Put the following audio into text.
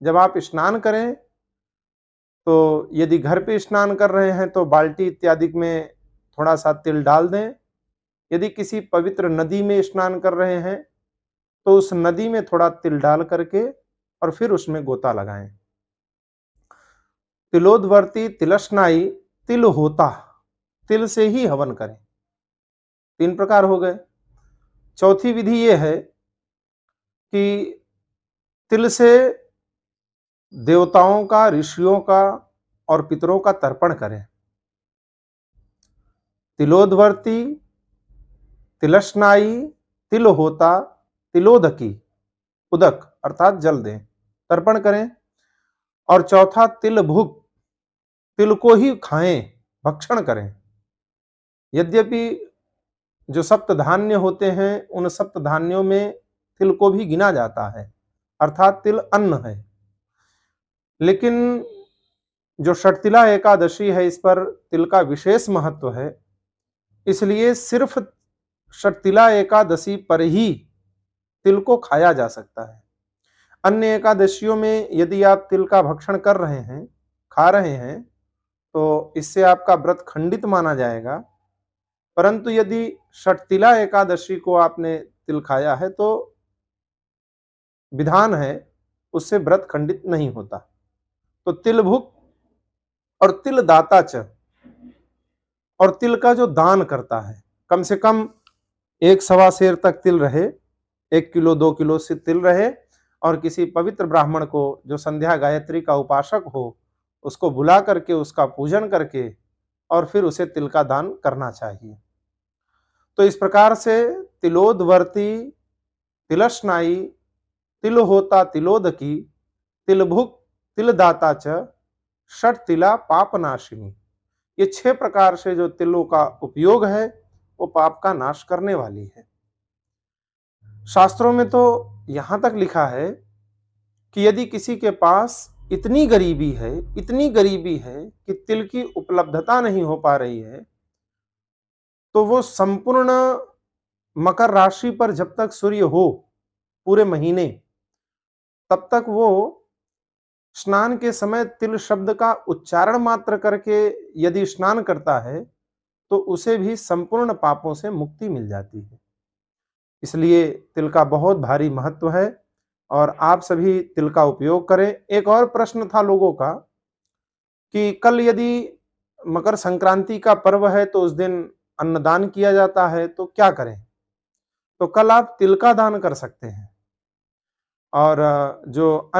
जब आप स्नान करें तो यदि घर पे स्नान कर रहे हैं तो बाल्टी इत्यादि में थोड़ा-सा तिल डाल दें। यदि किसी पवित्र नदी में स्नान कर रहे हैं, तो उस नदी में थोड़ा तिल डाल करके और फिर उसमें गोता लगाएँ। तिलोदवर्ती तिलस्नाई तिल होता, तिल से ही हवन करें। 3 प्रकार हो गए। चौथी विधि ये है कि तिल से देवताओं का, ऋषियों का और पितरों का तर्पण करें। तिलोदवर्ती, तिलस्नाई, तिल होता, तिलोदकी, उदक अर्थात जल दें, तर्पण करें। और चौथा तिल भुक, तिल को ही खाएं, भक्षण करें। यद्यपि जो सप्त धान्य होते हैं, उन सप्त धान्यों में तिल को भी गिना जाता है, अर्थात तिल अन्न है। लेकिन जो षटतिला एकादशी है, इस पर तिल का विशेष महत्व है, इसलिए सिर्फ षटतिला एकादशी पर ही तिल को खाया जा सकता है। अन्य एकादशियों में यदि आप तिल का भक्षण कर रहे हैं, खा रहे हैं, तो इससे आपका व्रत खंडित माना जाएगा। परंतु यदि षटतिला एकादशी को आपने तिल खाया है तो विधान है, उससे व्रत खंडित नहीं होता। तो तिल भुक और तिल दाता च, और तिल का जो दान करता है, कम से कम 1 सवा सेर तक तिल रहे, 1 किलो 2 किलो से तिल रहे, और किसी पवित्र ब्राह्मण को जो संध्या गायत्री का उपासक हो, उसको बुला करके उसका पूजन करके और फिर उसे तिल का दान करना चाहिए। तो इस प्रकार से तिलोदवर्ती, तिलस्नाई, तिल होता तिलोदकी, तिल भुक, तिल दाता च, षट तिला पापनाशिनी। ये 6 प्रकार से जो तिलों का उपयोग है, वो पाप का नाश करने वाली है। शास्त्रों में तो यहां तक लिखा है कि यदि किसी के पास इतनी गरीबी है, इतनी गरीबी है कि तिल की उपलब्धता नहीं हो पा रही है, तो वो संपूर्ण मकर राशि पर जब तक सूर्य हो, पूरे महीने, तब तक वो स्नान के समय तिल शब्द का उच्चारण मात्र करके यदि स्नान करता है, तो उसे भी संपूर्ण पापों से मुक्ति मिल जाती है। इसलिए तिल का बहुत भारी महत्व है और आप सभी तिल का उपयोग करें। एक और प्रश्न था लोगों का कि कल यदि मकर संक्रांति का पर्व है तो उस दिन अन्नदान किया जाता है, तो क्या करें? तो कल आप तिल का दान कर सकते हैं। और जो